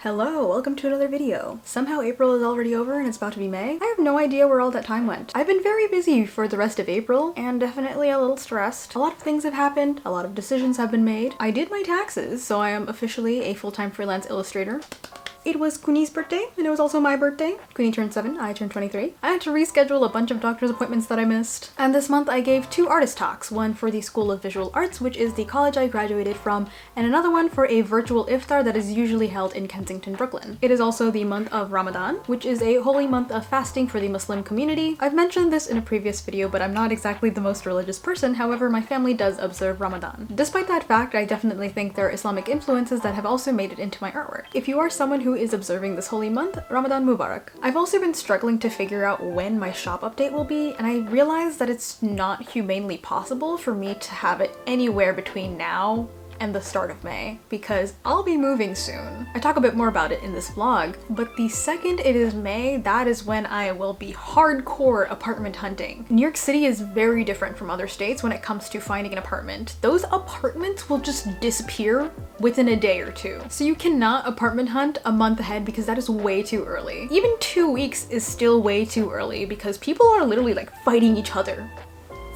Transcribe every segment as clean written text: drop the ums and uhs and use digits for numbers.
Hello, welcome to another video. Somehow April is already over and it's about to be May. I have no idea where all that time went. I've been very busy for the rest of April and definitely a little stressed. A lot of things have happened, a lot of decisions have been made. I did my taxes, so I am officially a full-time freelance illustrator. It was Kuni's birthday, and it was also my birthday. Kuni turned 7, I turned 23. I had to reschedule a bunch of doctor's appointments that I missed. And this month I gave 2 artist talks, one for the School of Visual Arts, which is the college I graduated from, and another one for a virtual iftar that is usually held in Kensington, Brooklyn. It is also the month of Ramadan, which is a holy month of fasting for the Muslim community. I've mentioned this in a previous video, but I'm not exactly the most religious person, however my family does observe Ramadan. Despite that fact, I definitely think there are Islamic influences that have also made it into my artwork. If you are someone who is observing this holy month, Ramadan Mubarak. I've also been struggling to figure out when my shop update will be, and I realized that it's not humanely possible for me to have it anywhere between now and the start of May, because I'll be moving soon. I talk a bit more about it in this vlog, but the second it is May, that is when I will be hardcore apartment hunting. New York City is very different from other states when it comes to finding an apartment. Those apartments will just disappear within a day or two. So you cannot apartment hunt a month ahead because that is way too early. Even 2 weeks is still way too early because people are literally like fighting each other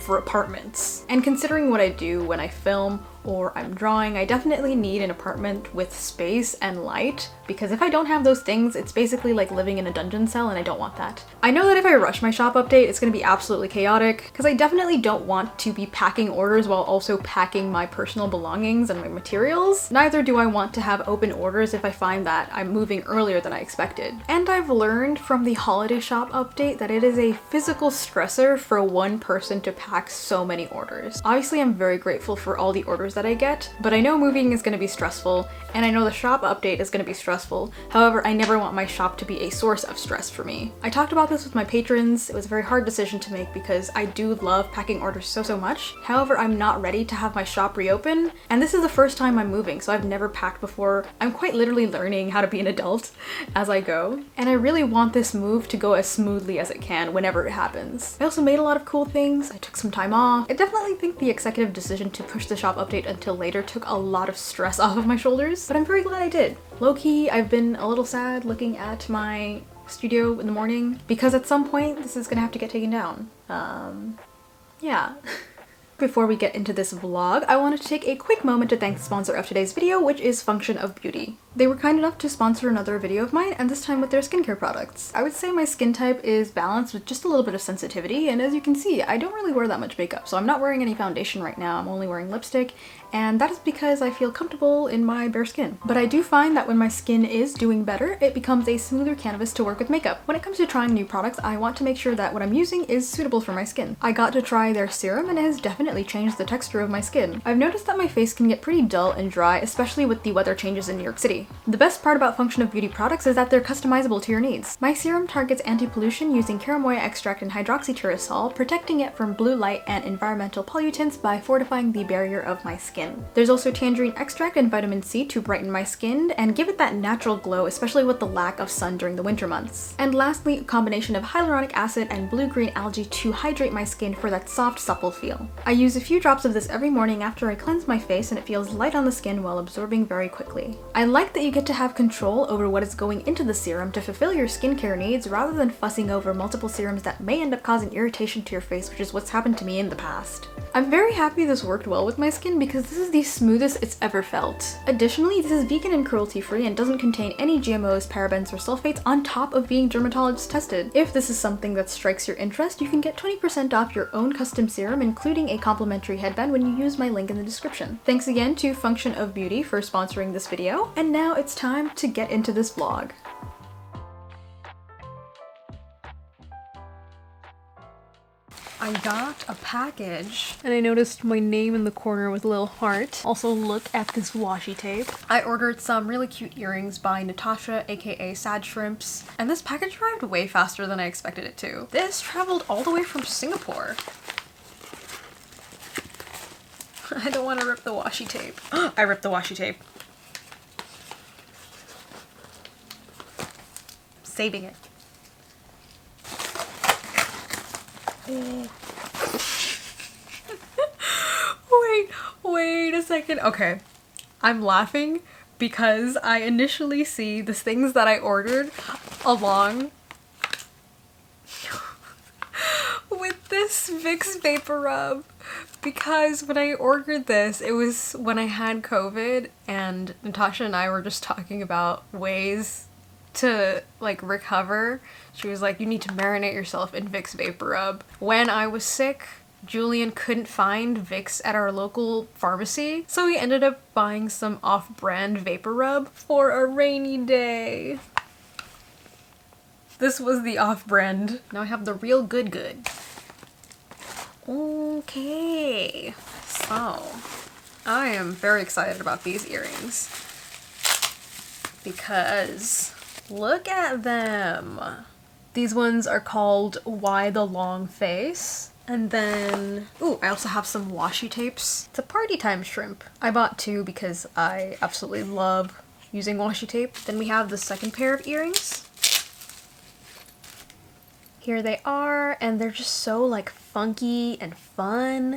for apartments. And considering what I do when I film or I'm drawing, I definitely need an apartment with space and light, because if I don't have those things, it's basically like living in a dungeon cell and I don't want that. I know that if I rush my shop update, it's gonna be absolutely chaotic, because I definitely don't want to be packing orders while also packing my personal belongings and my materials. Neither do I want to have open orders if I find that I'm moving earlier than I expected. And I've learned from the holiday shop update that it is a physical stressor for one person to pack so many orders. Obviously, I'm very grateful for all the orders that I get, but I know moving is going to be stressful, and I know the shop update is going to be stressful. However, I never want my shop to be a source of stress for me. I talked about this with my patrons. It was a very hard decision to make because I do love packing orders so much. However, I'm not ready to have my shop reopen, and this is the first time I'm moving, so I've never packed before. I'm quite literally learning how to be an adult as I go, and I really want this move to go as smoothly as it can whenever it happens. I also made a lot of cool things. I took some time off. I definitely think the executive decision to push the shop update until later took a lot of stress off of my shoulders, but I'm very glad I did. Low-key, I've been a little sad looking at my studio in the morning because at some point this is gonna have to get taken down. Yeah. Before we get into this vlog, I wanted to take a quick moment to thank the sponsor of today's video, which is Function of Beauty. They were kind enough to sponsor another video of mine, and this time with their skincare products. I would say my skin type is balanced with just a little bit of sensitivity, and as you can see, I don't really wear that much makeup, so I'm not wearing any foundation right now. I'm only wearing lipstick, and that is because I feel comfortable in my bare skin. But I do find that when my skin is doing better, it becomes a smoother canvas to work with makeup. When it comes to trying new products, I want to make sure that what I'm using is suitable for my skin. I got to try their serum, and it has definitely changed the texture of my skin. I've noticed that my face can get pretty dull and dry, especially with the weather changes in New York City. The best part about Function of Beauty products is that they're customizable to your needs. My serum targets anti-pollution using caromoya extract and hydroxytyrosol, protecting it from blue light and environmental pollutants by fortifying the barrier of my skin. There's also tangerine extract and vitamin C to brighten my skin and give it that natural glow, especially with the lack of sun during the winter months. And lastly, a combination of hyaluronic acid and blue-green algae to hydrate my skin for that soft, supple feel. I use a few drops of this every morning after I cleanse my face, and it feels light on the skin while absorbing very quickly. I like that you get to have control over what is going into the serum to fulfill your skincare needs rather than fussing over multiple serums that may end up causing irritation to your face, which is what's happened to me in the past. I'm very happy this worked well with my skin because this is the smoothest it's ever felt. Additionally, this is vegan and cruelty-free and doesn't contain any GMOs, parabens, or sulfates on top of being dermatologist tested. If this is something that strikes your interest, you can get 20% off your own custom serum, including a complimentary headband when you use my link in the description. Thanks again to Function of Beauty for sponsoring this video, and now it's time to get into this vlog. I got a package and I noticed my name in the corner with a little heart. Also, look at this washi tape. I ordered some really cute earrings by Natasha, aka Sad Shrimps, and this package arrived way faster than I expected it to. This traveled all the way from Singapore. I don't want to rip the washi tape. I ripped the washi tape. Saving it. Wait a second. Okay. I'm laughing because I initially see the things that I ordered along with this Vicks Vapor Rub. Because when I ordered this, it was when I had COVID and Natasha and I were just talking about ways to like recover. She was like, you need to marinate yourself in Vicks Vapor Rub. When I was sick, Julian couldn't find Vicks at our local pharmacy, so we ended up buying some off-brand Vapor Rub for a rainy day. This was the off-brand. Now I have the real good. Okay, so I am very excited about these earrings because look at them. These ones are called Why the Long Face. And then, ooh, I also have some washi tapes. It's a party time shrimp. I bought two because I absolutely love using washi tape. Then we have the second pair of earrings. Here they are, and they're just so like funky and fun.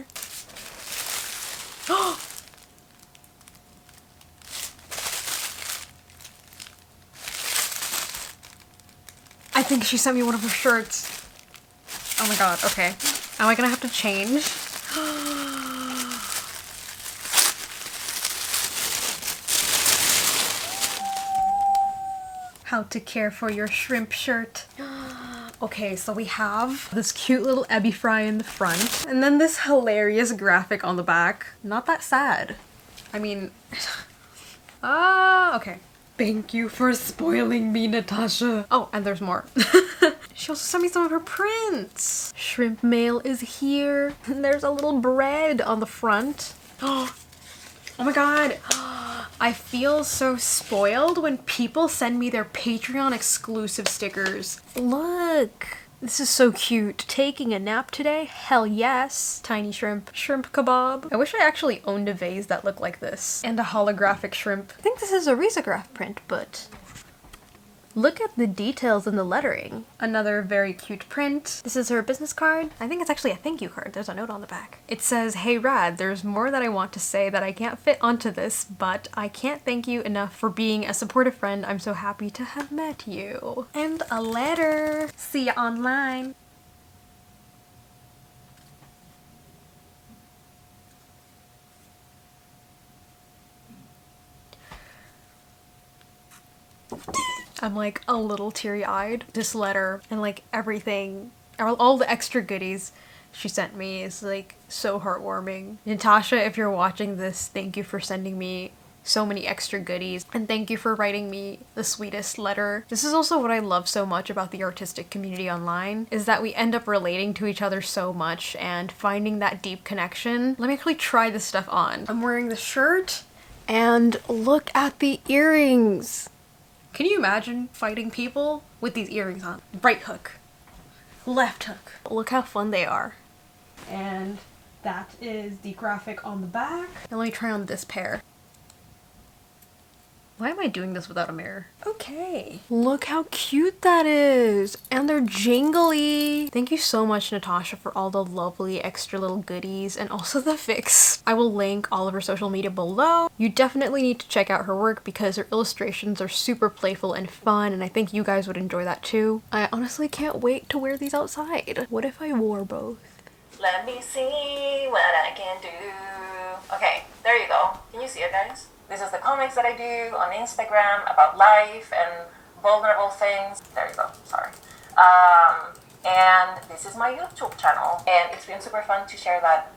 I think she sent me one of her shirts. Oh my god, okay. Am I gonna have to change? How to care for your shrimp shirt. Okay, so we have this cute little Ebby Fry in the front, and then this hilarious graphic on the back. Not that sad. I mean, okay. Thank you for spoiling me, Natasha. Oh, and there's more. She also sent me some of her prints. Shrimp mail is here. And there's a little bread on the front. Oh my god. I feel so spoiled when people send me their Patreon exclusive stickers. Look. This is so cute. Taking a nap today? Hell yes. Tiny shrimp. Shrimp kebab. I wish I actually owned a vase that looked like this. And a holographic shrimp. I think this is a risograph print, but look at the details in the lettering. Another very cute print. This is her business card. I think it's actually a thank you card. There's a note on the back. It says, hey Rad, there's more that I want to say that I can't fit onto this, but I can't thank you enough for being a supportive friend. I'm so happy to have met you. And a letter. See ya online. I'm like a little teary-eyed. This letter and like everything, all the extra goodies she sent me is like so heartwarming. Natasha, if you're watching this, thank you for sending me so many extra goodies, and thank you for writing me the sweetest letter. This is also what I love so much about the artistic community online, is that we end up relating to each other so much and finding that deep connection. Let me actually try this stuff on. I'm wearing the shirt, and look at the earrings. Can you imagine fighting people with these earrings on? Right hook, left hook. Look how fun they are. And that is the graphic on the back. Now let me try on this pair. Why am I doing this without a mirror? Okay. Look how cute that is. And they're jingly. Thank you so much, Natasha, for all the lovely extra little goodies and also the Vicks. I will link all of her social media below. You definitely need to check out her work because her illustrations are super playful and fun, and I think you guys would enjoy that too. I honestly can't wait to wear these outside. What if I wore both? Let me see what I can do. Okay, there you go. Can you see it, guys? This is the comics that I do on Instagram about life and vulnerable things. There you go, sorry. And this is my YouTube channel, and it's been super fun to share that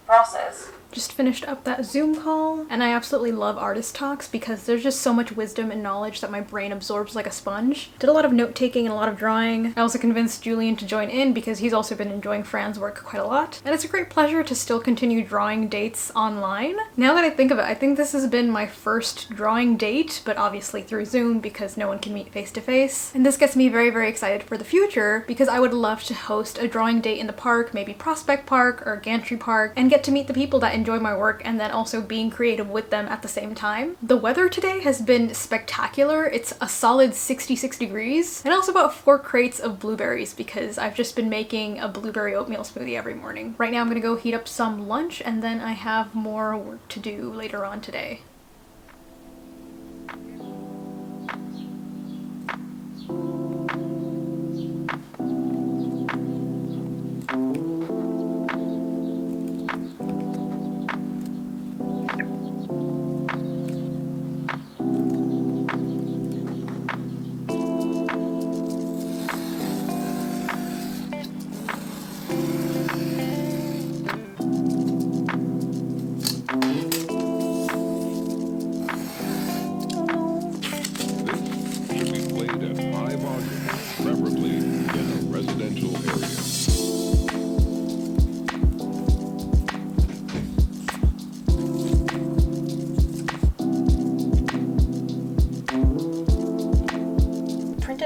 process. Just finished up that Zoom call, and I absolutely love artist talks because there's just so much wisdom and knowledge that my brain absorbs like a sponge. Did a lot of note-taking and a lot of drawing. I also convinced Julian to join in because he's also been enjoying Fran's work quite a lot. And it's a great pleasure to still continue drawing dates online. Now that I think of it, I think this has been my first drawing date, but obviously through Zoom because no one can meet face-to-face. And this gets me very, very excited for the future because I would love to host a drawing date in the park, maybe Prospect Park or Gantry Park, and get to meet the people that enjoy my work and then also being creative with them at the same time. The weather today has been spectacular. It's a solid 66 degrees, and also about 4 crates of blueberries because I've just been making a blueberry oatmeal smoothie every morning. Right now I'm gonna go heat up some lunch, and then I have more work to do later on today.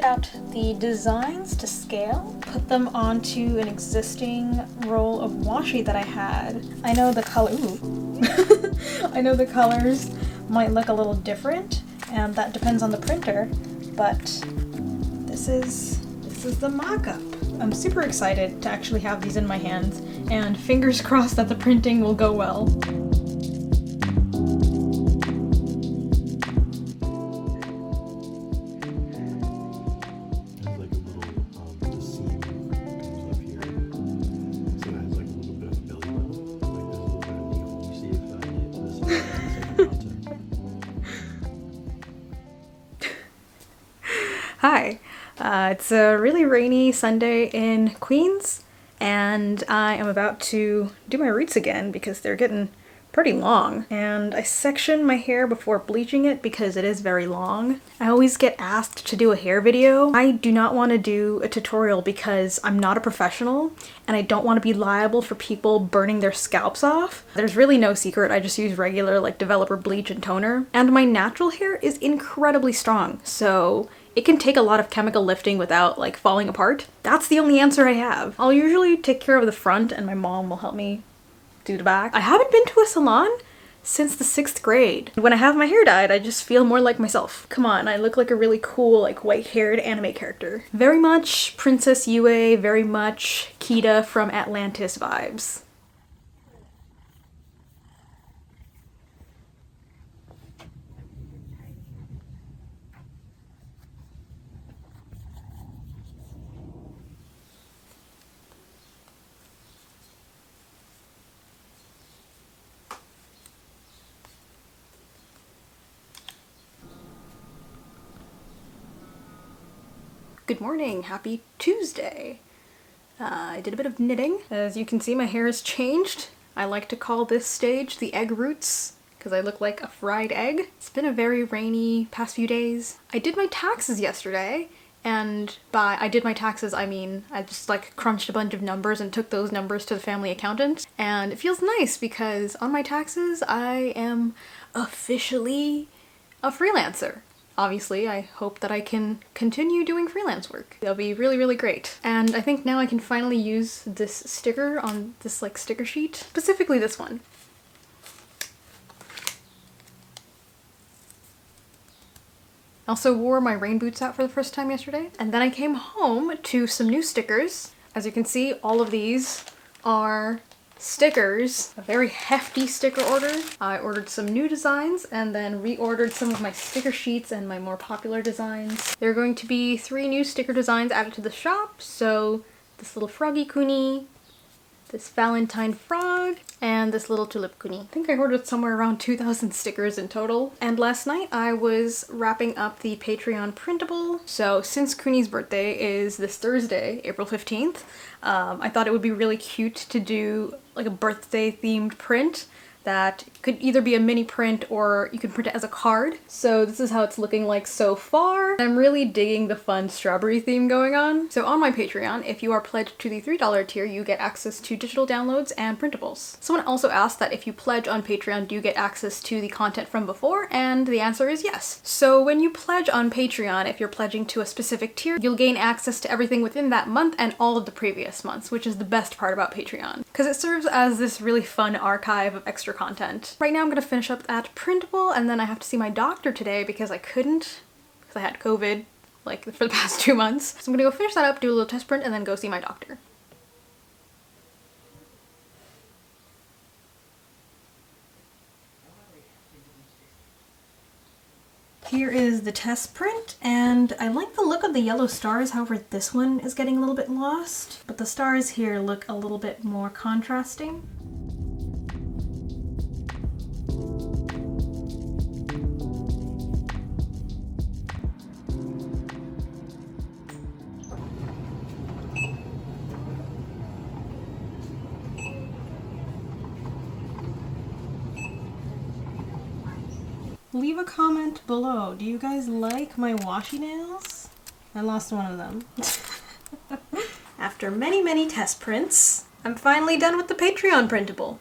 Out the designs to scale, put them onto an existing roll of washi that I had. I know the color, I know the colors might look a little different, and that depends on the printer, but this is the mock-up. I'm super excited to actually have these in my hands, and fingers crossed that the printing will go well. Hi, it's a really rainy Sunday in Queens, and I am about to do my roots again because they're getting pretty long, and I section my hair before bleaching it because it is very long. I always get asked to do a hair video. I do not want to do a tutorial because I'm not a professional and I don't want to be liable for people burning their scalps off. There's really no secret, I just use regular like developer bleach and toner, and my natural hair is incredibly strong, so it can take a lot of chemical lifting without like falling apart. That's the only answer I have. I'll usually take care of the front and my mom will help me do the back. I haven't been to a salon since the 6th grade. When I have my hair dyed, I just feel more like myself. Come on, I look like a really cool, like white-haired anime character. Very much Princess Yue, very much Kita from Atlantis vibes. Good morning, happy Tuesday. I did a bit of knitting. As you can see, my hair has changed. I like to call this stage the egg roots because I look like a fried egg. It's been a very rainy past few days. I did my taxes yesterday, and by I did my taxes, I mean I just like crunched a bunch of numbers and took those numbers to the family accountant, and it feels nice because on my taxes I am officially a freelancer. Obviously, I hope that I can continue doing freelance work. That'll be really, really great. And I think now I can finally use this sticker on this like sticker sheet, specifically this one. I also wore my rain boots out for the first time yesterday. And then I came home to some new stickers. As you can see, all of these are stickers, a very hefty sticker order. I ordered some new designs and then reordered some of my sticker sheets and my more popular designs. There are going to be 3 new sticker designs added to the shop, so this little froggy kuni, this Valentine frog, and this little tulip kuni. I think I ordered somewhere around 2,000 stickers in total. And last night I was wrapping up the Patreon printable. So since Kuni's birthday is this Thursday, April 15th, I thought it would be really cute to do like a birthday themed print that could either be a mini print or you can print it as a card. So this is how it's looking like so far. I'm really digging the fun strawberry theme going on. So on my Patreon, if you are pledged to the $3 tier, you get access to digital downloads and printables. Someone also asked that if you pledge on Patreon, do you get access to the content from before? And the answer is yes. So when you pledge on Patreon, if you're pledging to a specific tier, you'll gain access to everything within that month and all of the previous months, which is the best part about Patreon, because it serves as this really fun archive of extra content. Right now I'm gonna finish up that printable, and then I have to see my doctor today because I couldn't, because I had COVID like for the past 2 months. So I'm gonna go finish that up, do a little test print, and then go see my doctor. here is the test print, and I like the look of the yellow stars, however this one is getting a little bit lost, but the stars here look a little bit more contrasting. Leave a comment below. Do you guys like my washi nails? I lost one of them. After many, many test prints, I'm finally done with the Patreon printable.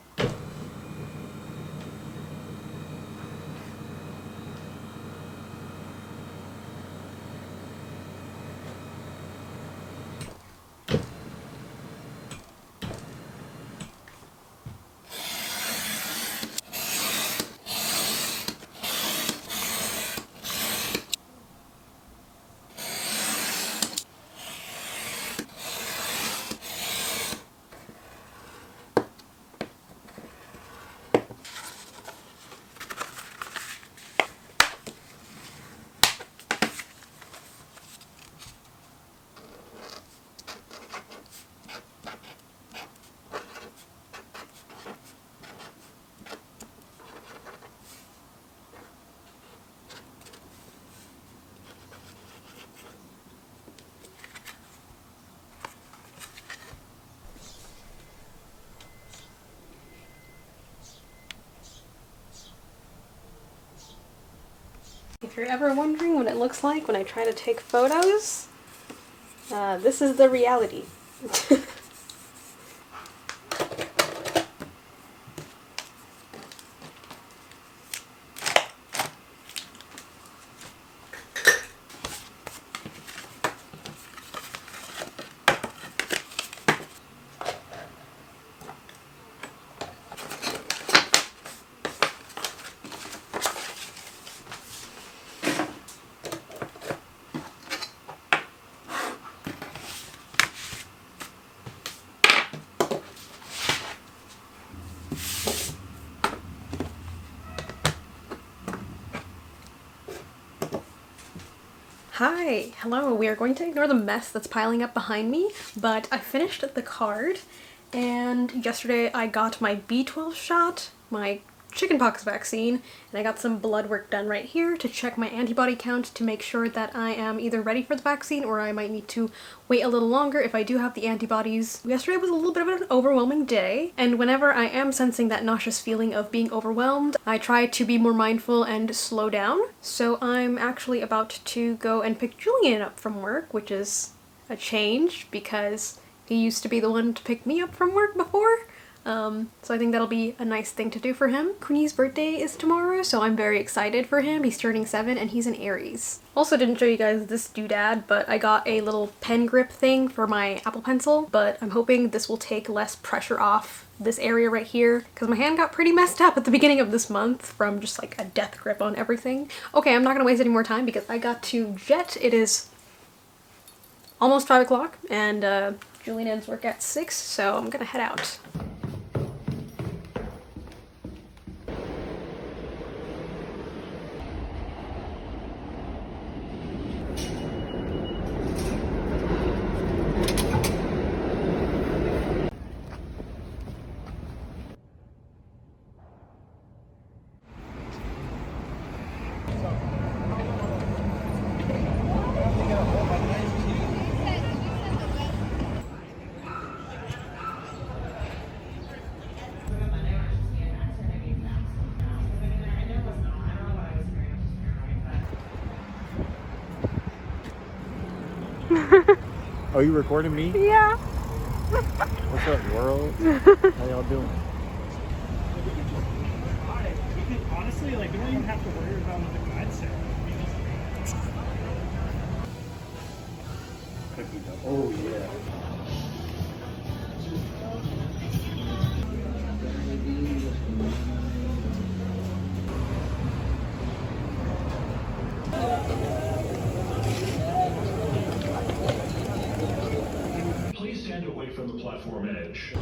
If you're ever wondering what it looks like when I try to take photos, this is the reality. Hi, hello. We are going to ignore the mess that's piling up behind me, but I finished the card, and yesterday I got my B12 shot, my chickenpox vaccine, and I got some blood work done right here to check my antibody count to make sure that I am either ready for the vaccine or I might need to wait a little longer if I do have the antibodies. Yesterday was a little bit of an overwhelming day, and whenever I am sensing that nauseous feeling of being overwhelmed, I try to be more mindful and slow down. So I'm actually about to go and pick Julian up from work, which is a change because he used to be the one to pick me up from work before. So I think that'll be a nice thing to do for him. Kuni's birthday is tomorrow, so I'm very excited for him. He's turning 7 and he's an Aries. Also didn't show you guys this doodad, but I got a little pen grip thing for my Apple Pencil, but I'm hoping this will take less pressure off this area right here because my hand got pretty messed up at the beginning of this month from just like a death grip on everything. Okay, I'm not gonna waste any more time because I got to jet. It is almost 5 o'clock and Julian ends work at 6, so I'm gonna head out. Oh, you recording me? Yeah. What's up, world? How y'all doing? Honestly, like, you don't even have to worry about what the guide said. Cookie dough. Oh, yeah. Please stand away from the platform edge.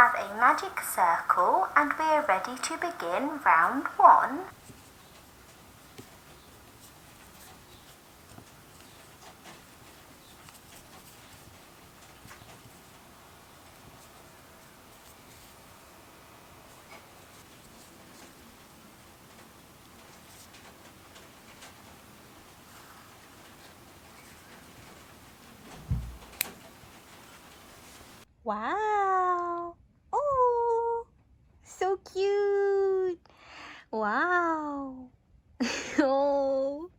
have a magic circle and we are ready to begin round 1. Wow! Oh, so cute! Wow! Oh,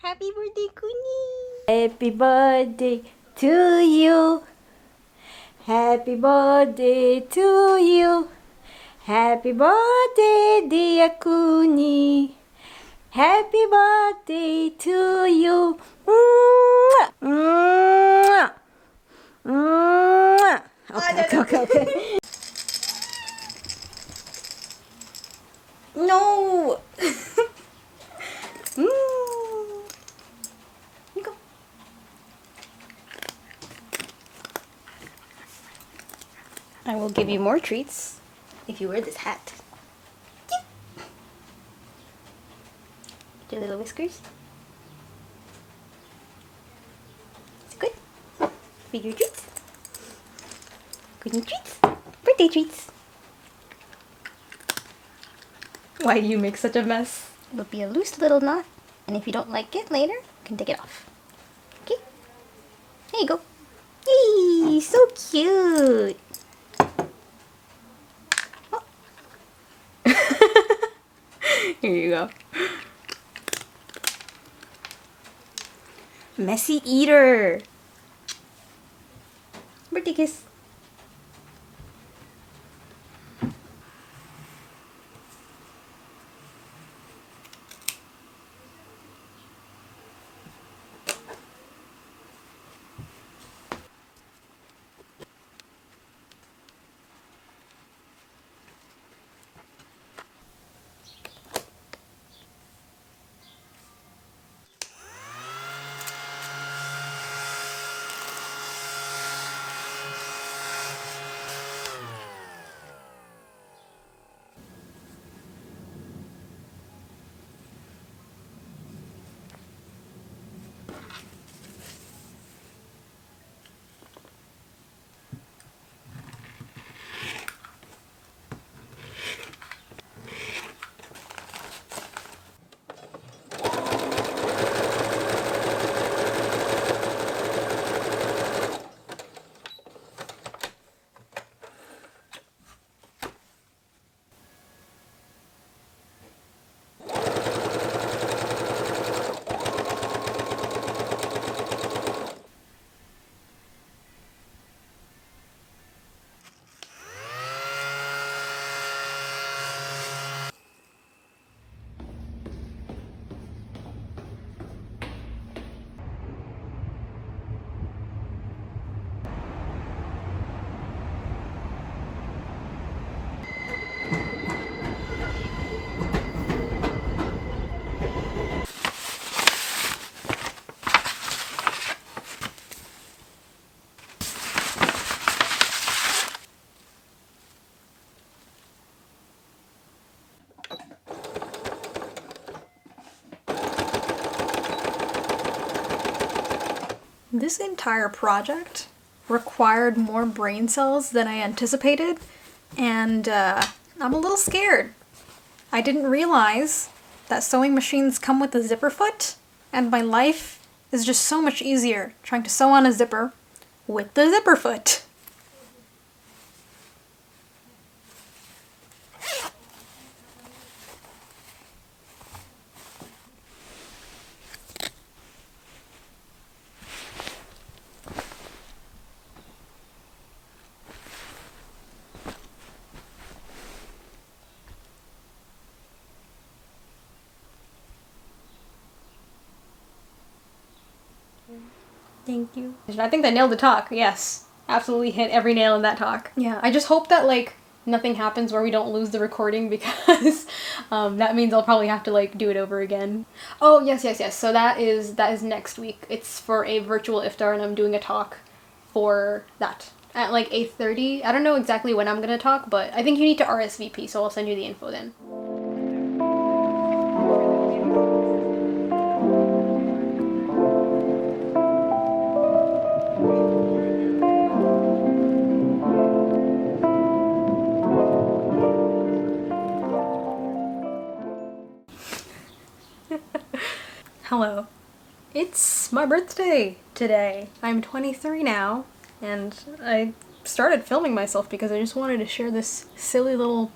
happy birthday, Kuni! Happy birthday to you! Happy birthday to you! Happy birthday, dear Kuni! Happy birthday to you! Mwah! Mwah! Mwah! Okay. No! Go. I will give you more treats if you wear this hat. Get your little whiskers. It's good. Feed your treats. Good treats. Birthday treats. Why do you make such a mess? It'll be a loose little knot, and if you don't like it later, you can take it off. Okay? There you go. Hey, so cute. Oh. Here you go. Messy eater. Birthday kiss. This entire project required more brain cells than I anticipated, and I'm a little scared. I didn't realize that sewing machines come with a zipper foot, and my life is just so much easier trying to sew on a zipper with the zipper foot. Thank you. I think I nailed the talk, yes. Absolutely hit every nail in that talk. Yeah, I just hope that, like, nothing happens where we don't lose the recording, because that means I'll probably have to, like, do it over again. Oh, yes. So that is next week. It's for a virtual iftar, and I'm doing a talk for that. at like 8:30. I don't know exactly when I'm gonna talk, but I think you need to RSVP, so I'll send you the info then. Hello. It's my birthday today. I'm 23 now, and I started filming myself because I just wanted to share this silly little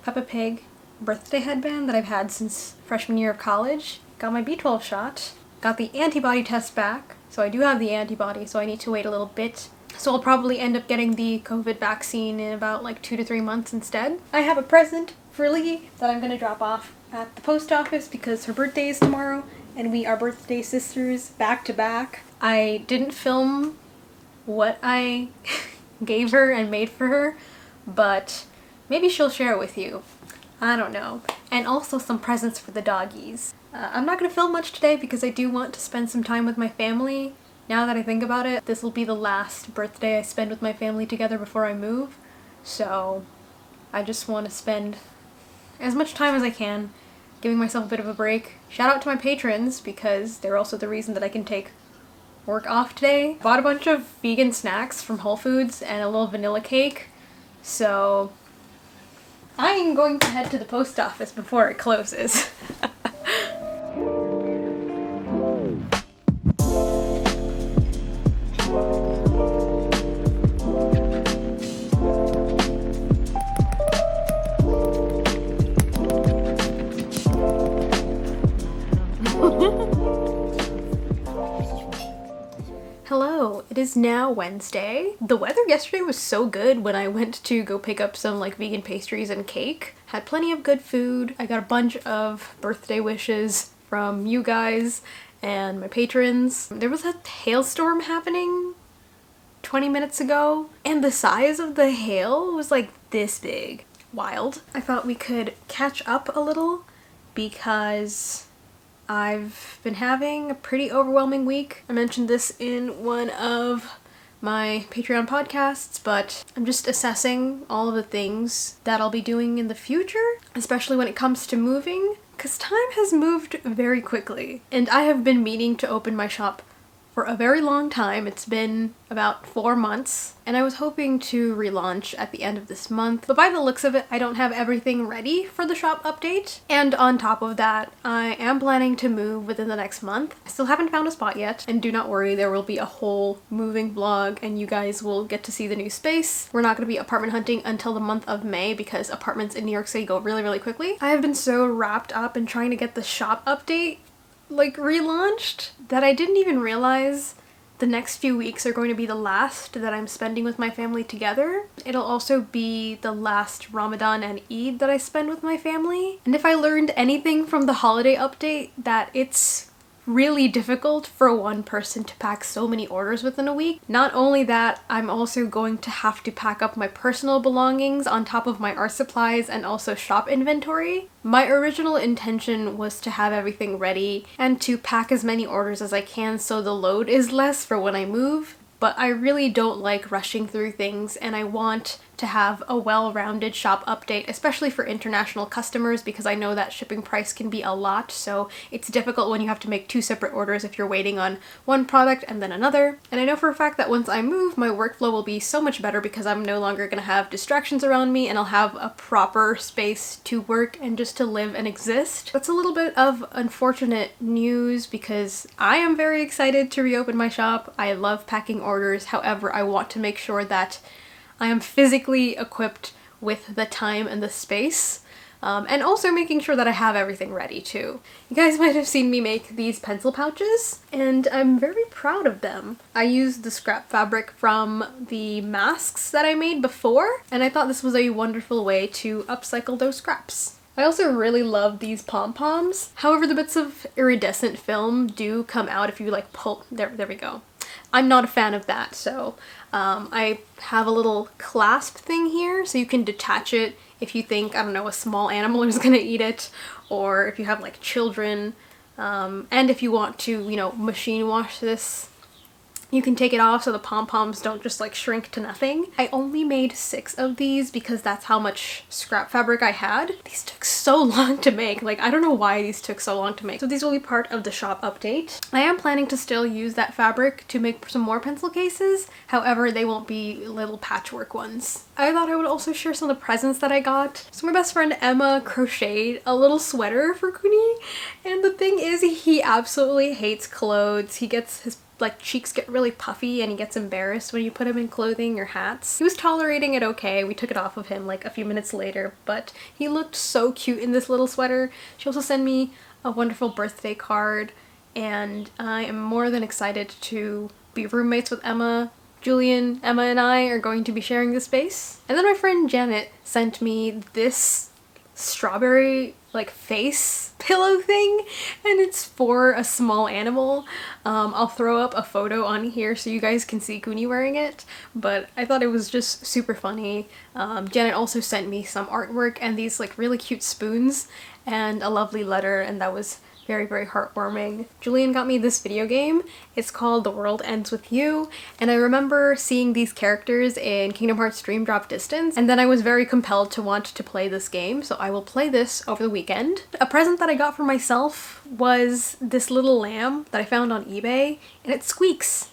Peppa Pig birthday headband that I've had since freshman year of college. Got my B12 shot, got the antibody test back, so I do have the antibody, so I need to wait a little bit. So I'll probably end up getting the COVID vaccine in about like 2 to 3 months instead. I have a present for Leigh that I'm gonna drop off at the post office because her birthday is tomorrow, and we are birthday sisters back to back. I didn't film what I gave her and made for her, but maybe she'll share it with you. I don't know. And also some presents for the doggies. I'm not gonna film much today because I do want to spend some time with my family. Now that I think about it, this will be the last birthday I spend with my family together before I move. So I just want to spend as much time as I can, giving myself a bit of a break. Shout out to my patrons because they're also the reason that I can take work off today. Bought a bunch of vegan snacks from Whole Foods and a little vanilla cake. So I'm going to head to the post office before it closes. Hello, it is now Wednesday. The weather yesterday was so good when I went to go pick up some like vegan pastries and cake. Had plenty of good food. I got a bunch of birthday wishes from you guys and my patrons. There was a hailstorm happening 20 minutes ago, and the size of the hail was like this big. Wild. I thought we could catch up a little because I've been having a pretty overwhelming week. I mentioned this in one of my Patreon podcasts, but I'm just assessing all of the things that I'll be doing in the future, especially when it comes to moving, because time has moved very quickly. And I have been meaning to open my shop for a very long time. It's been about 4 months, and I was hoping to relaunch at the end of this month, but by the looks of it, I don't have everything ready for the shop update. And on top of that, I am planning to move within the next month. I still haven't found a spot yet, and do not worry, there will be a whole moving vlog and you guys will get to see the new space. We're not going to be apartment hunting until the month of May because apartments in New York City go really, really quickly. I have been so wrapped up in trying to get the shop update like relaunched that I didn't even realize the next few weeks are going to be the last that I'm spending with my family together. It'll also be the last Ramadan and Eid that I spend with my family. And if I learned anything from the holiday update, that it's really difficult for one person to pack so many orders within a week. Not only that, I'm also going to have to pack up my personal belongings on top of my art supplies and also shop inventory. My original intention was to have everything ready and to pack as many orders as I can so the load is less for when I move, but I really don't like rushing through things, and I want to have a well-rounded shop update, especially for international customers, because I know that shipping price can be a lot, so it's difficult when you have to make 2 separate orders if you're waiting on one product and then another. And I know for a fact that once I move, my workflow will be so much better because I'm no longer gonna have distractions around me and I'll have a proper space to work and just to live and exist. That's a little bit of unfortunate news because I am very excited to reopen my shop. I love packing orders, however, I want to make sure that I am physically equipped with the time and the space, and also making sure that I have everything ready too. You guys might have seen me make these pencil pouches, and I'm very proud of them. I used the scrap fabric from the masks that I made before, and I thought this was a wonderful way to upcycle those scraps. I also really love these pom-poms. However, the bits of iridescent film do come out if you like pull. There we go. I'm not a fan of that, so I have a little clasp thing here so you can detach it if you think, I don't know, a small animal is gonna eat it, or if you have like children, and if you want to, you know, machine wash this you can take it off so the pom-poms don't just like shrink to nothing. I only made 6 of these because that's how much scrap fabric I had. These took so long to make. Like, I don't know why these took so long to make. So these will be part of the shop update. I am planning to still use that fabric to make some more pencil cases. However, they won't be little patchwork ones. I thought I would also share some of the presents that I got. So my best friend Emma crocheted a little sweater for Kuni, and the thing is, he absolutely hates clothes. He gets his like cheeks get really puffy and he gets embarrassed when you put him in clothing or hats. He was tolerating it okay. We took it off of him like a few minutes later, but he looked so cute in this little sweater. She also sent me a wonderful birthday card, and I am more than excited to be roommates with Emma. Julian, Emma, and I are going to be sharing the space. And then my friend Janet sent me this strawberry like face pillow thing, and it's for a small animal. I'll throw up a photo on here so you guys can see Kuni wearing it, but I thought it was just super funny. Janet also sent me some artwork and these like really cute spoons and a lovely letter, and that was very, very heartwarming. Julian got me this video game. It's called The World Ends With You, and I remember seeing these characters in Kingdom Hearts Dream Drop Distance, and then I was very compelled to want to play this game, so I will play this over the weekend. A present that I got for myself was this little lamb that I found on eBay, and it squeaks.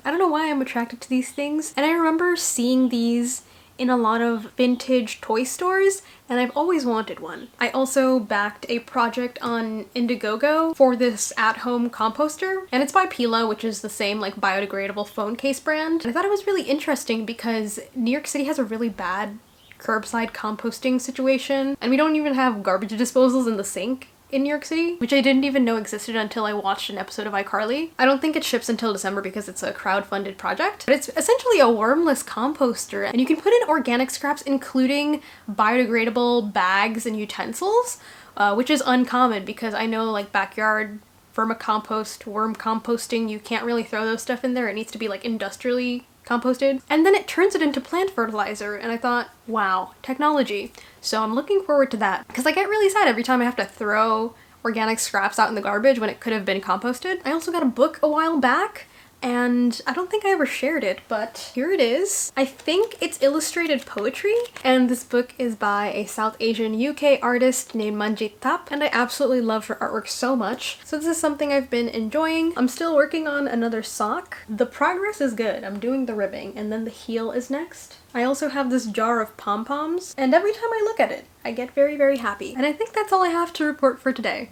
I don't know why I'm attracted to these things, and I remember seeing these in a lot of vintage toy stores, and I've always wanted one. I also backed a project on Indiegogo for this at-home composter, and it's by Pila, which is the same like biodegradable phone case brand. And I thought it was really interesting because New York City has a really bad curbside composting situation, and we don't even have garbage disposals in the sink in New York City, which I didn't even know existed until I watched an episode of iCarly. I don't think it ships until December because it's a crowd-funded project, but it's essentially a wormless composter, and you can put in organic scraps including biodegradable bags and utensils, which is uncommon because I know like backyard vermicompost, worm composting, you can't really throw those stuff in there. It needs to be like industrially composted, and then it turns it into plant fertilizer, and I thought, wow, technology. So I'm looking forward to that because I get really sad every time I have to throw organic scraps out in the garbage when it could have been composted. I also got a book a while back, and I don't think I ever shared it, but here it is. I think it's illustrated poetry, and this book is by a South Asian UK artist named Manjit Thapp, and I absolutely love her artwork so much. So this is something I've been enjoying. I'm still working on another sock. The progress is good. I'm doing the ribbing, and then the heel is next. I also have this jar of pom-poms, and every time I look at it, I get very, very happy. And I think that's all I have to report for today.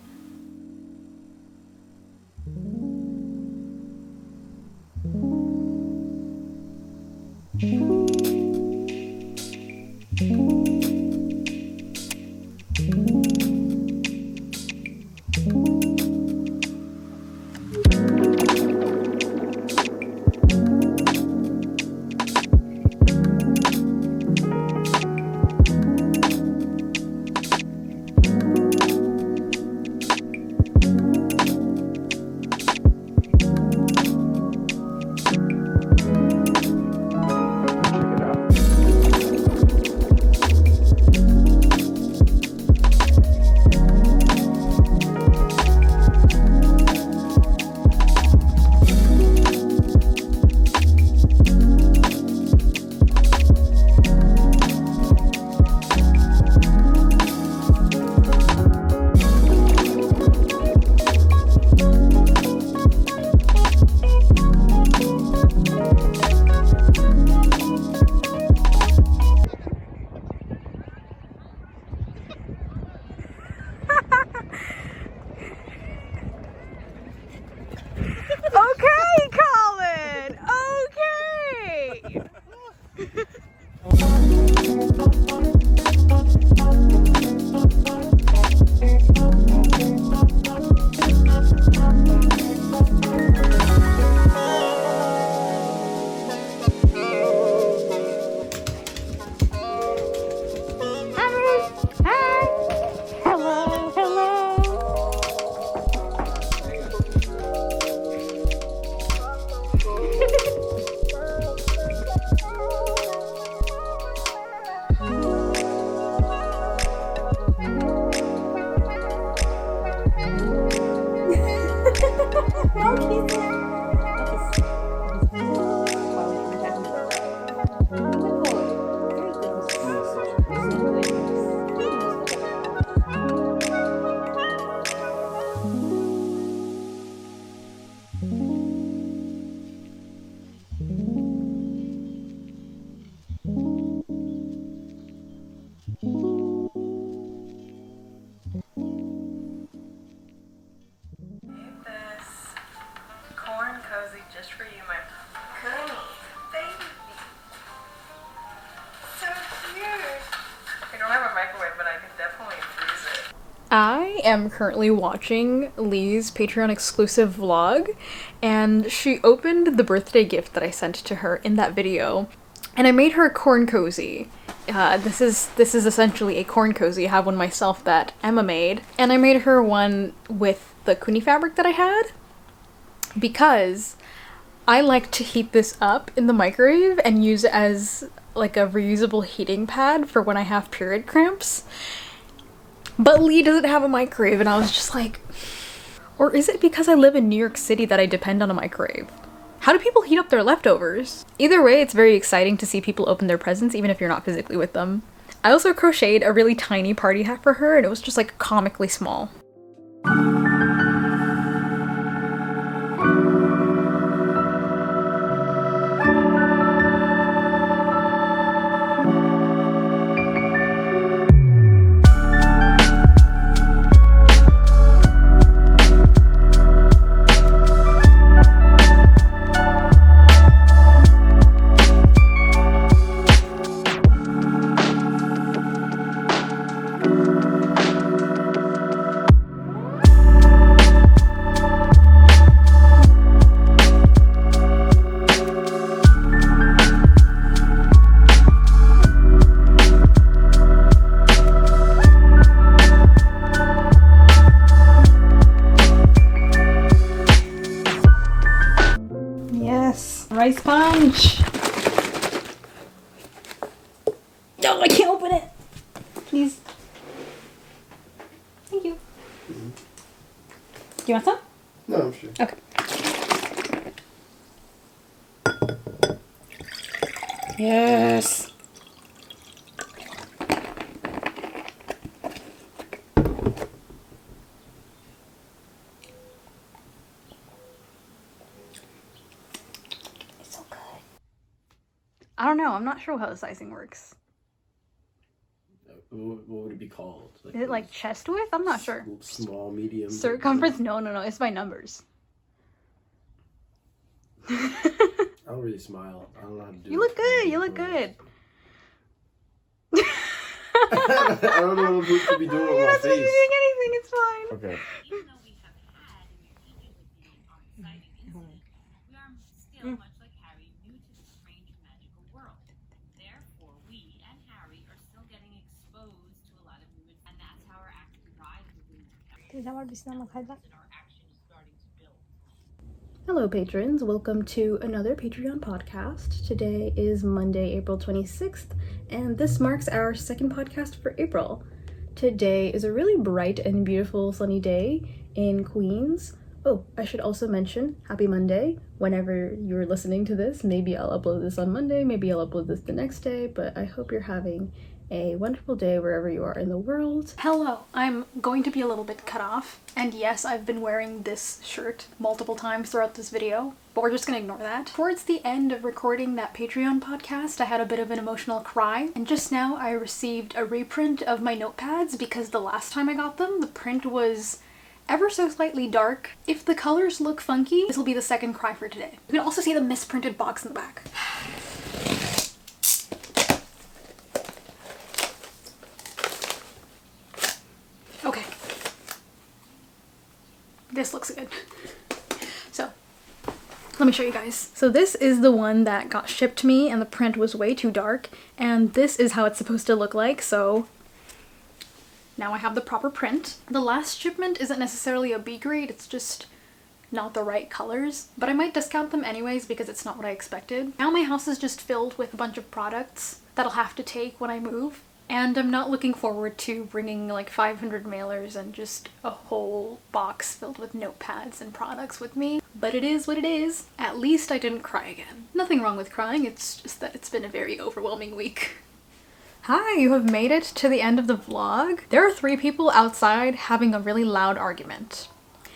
This corn cozy just for you, my kuni baby. So cute. I don't have a microwave, but I can definitely freeze it. I am currently watching Leigh's Patreon exclusive vlog, and she opened the birthday gift that I sent to her in that video, and I made her a corn cozy. This is essentially a corn cozy. I have one myself that Emma made, and I made her one with the kuni fabric that I had because I like to heat this up in the microwave and use it as like a reusable heating pad for when I have period cramps. But Leigh doesn't have a microwave, and I was just like, or is it because I live in New York City that I depend on a microwave? How do people heat up their leftovers? Either way, it's very exciting to see people open their presents even if you're not physically with them. I also crocheted a really tiny party hat for her, and it was just like comically small. Rice punch! No, I can't open it! Please. Thank you. Do you want some? No, I'm sure. Okay. Yes! I don't know, I'm not sure how the sizing works. What would it be called? Is it like chest width? I'm not sure. Small, medium? Circumference? No, it's by numbers. I don't really smile. I don't know how to do it. You look good, you look good. I don't know what to be doing with You're my not supposed to be face. doing anything, it's fine. Okay. Even though we have had and you're eager with you our exciting incident, we are still much like Harry, new to the strange magical world. Therefore, we and Harry are still getting exposed to a lot of new, and that's how our active rise within and our action is starting to build. Hello patrons, welcome to another Patreon podcast. Today is Monday, April 26th, and this marks our second podcast for April. Today is a really bright and beautiful sunny day in Queens. Oh, I should also mention, happy Monday. Whenever you're listening to this, maybe I'll upload this on Monday, maybe I'll upload this the next day, but I hope you're having a wonderful day wherever you are in the world. Hello, I'm going to be a little bit cut off, and yes, I've been wearing this shirt multiple times throughout this video, but we're just gonna ignore that. Towards the end of recording that Patreon podcast, I had a bit of an emotional cry, and just now I received a reprint of my notepads because the last time I got them, the print was ever so slightly dark. If the colors look funky, this will be the second cry for today. You can also see the misprinted box in the back. Okay. This looks good. So, let me show you guys. So this is the one that got shipped to me and the print was way too dark, and this is how it's supposed to look like, so now I have the proper print. The last shipment isn't necessarily a B grade, it's just not the right colors, but I might discount them anyways because it's not what I expected. Now my house is just filled with a bunch of products that I'll have to take when I move, and I'm not looking forward to bringing like 500 mailers and just a whole box filled with notepads and products with me. But it is what it is. At least I didn't cry again. Nothing wrong with crying, it's just that it's been a very overwhelming week. Hi, you have made it to the end of the vlog. There are 3 people outside having a really loud argument.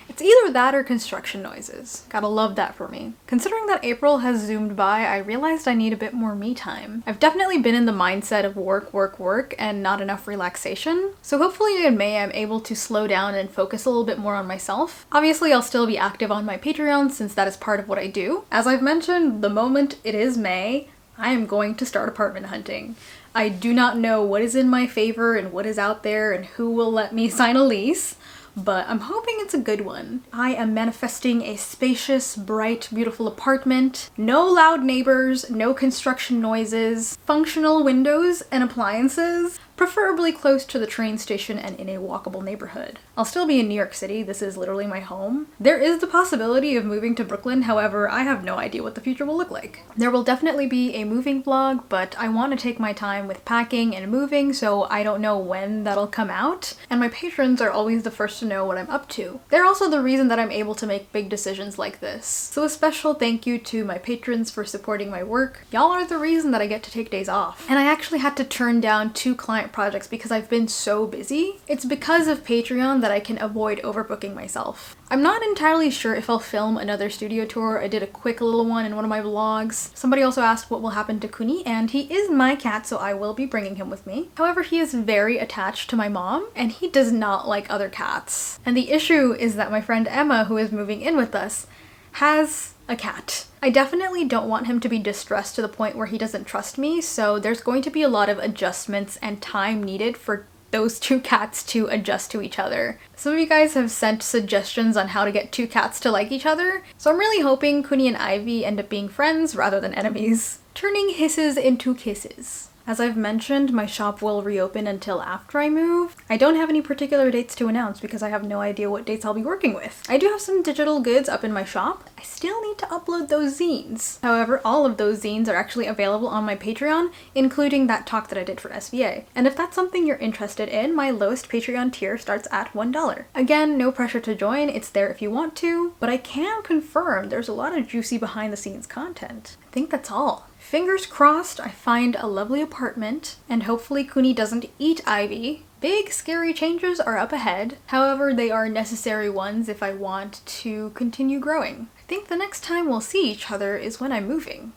It's either that or construction noises. Gotta love that for me. Considering that April has zoomed by, I realized I need a bit more me time. I've definitely been in the mindset of work, work, work, and not enough relaxation. So hopefully in May I'm able to slow down and focus a little bit more on myself. Obviously I'll still be active on my Patreon since that is part of what I do. As I've mentioned, the moment it is May, I am going to start apartment hunting. I do not know what is in my favor and what is out there and who will let me sign a lease, but I'm hoping it's a good one. I am manifesting a spacious, bright, beautiful apartment, no loud neighbors, no construction noises, functional windows and appliances, preferably close to the train station and in a walkable neighborhood. I'll still be in New York City, this is literally my home. There is the possibility of moving to Brooklyn, however, I have no idea what the future will look like. There will definitely be a moving vlog, but I want to take my time with packing and moving, so I don't know when that'll come out, and my patrons are always the first to know what I'm up to. They're also the reason that I'm able to make big decisions like this. So a special thank you to my patrons for supporting my work. Y'all are the reason that I get to take days off. And I actually had to turn down 2 client projects because I've been so busy. It's because of Patreon that I can avoid overbooking myself. I'm not entirely sure if I'll film another studio tour. I did a quick little one in one of my vlogs. Somebody also asked what will happen to Kuni, and he is my cat, so I will be bringing him with me. However, he is very attached to my mom, and he does not like other cats. And the issue is that my friend Emma, who is moving in with us, has a cat. I definitely don't want him to be distressed to the point where he doesn't trust me, so there's going to be a lot of adjustments and time needed for those 2 cats to adjust to each other. Some of you guys have sent suggestions on how to get 2 cats to like each other, so I'm really hoping Kuni and Ivy end up being friends rather than enemies. Turning hisses into kisses. As I've mentioned, my shop will reopen until after I move. I don't have any particular dates to announce because I have no idea what dates I'll be working with. I do have some digital goods up in my shop. I still need to upload those zines. However, all of those zines are actually available on my Patreon, including that talk that I did for SVA. And if that's something you're interested in, my lowest Patreon tier starts at $1. Again, no pressure to join, it's there if you want to, but I can confirm there's a lot of juicy behind the scenes content. I think that's all. Fingers crossed I find a lovely apartment, and hopefully Kuni doesn't eat Ivy. Big scary changes are up ahead, however they are necessary ones if I want to continue growing. I think the next time we'll see each other is when I'm moving.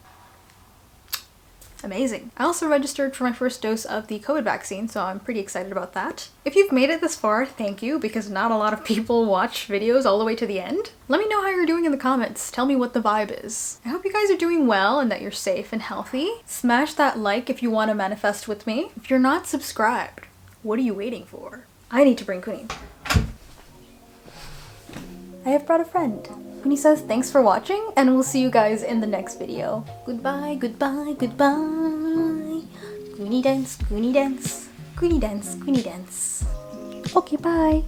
Amazing. I also registered for my first dose of the COVID vaccine, so I'm pretty excited about that. If you've made it this far, thank you, because not a lot of people watch videos all the way to the end. Let me know how you're doing in the comments. Tell me what the vibe is. I hope you guys are doing well and that you're safe and healthy. Smash that like if you want to manifest with me. If you're not subscribed, what are you waiting for? I need to bring Kuni. I have brought a friend. Kuni says thanks for watching, and we'll see you guys in the next video. Goodbye, goodbye, goodbye. Kuni dance, Kuni dance, Kuni dance, Kuni dance. Okay, bye.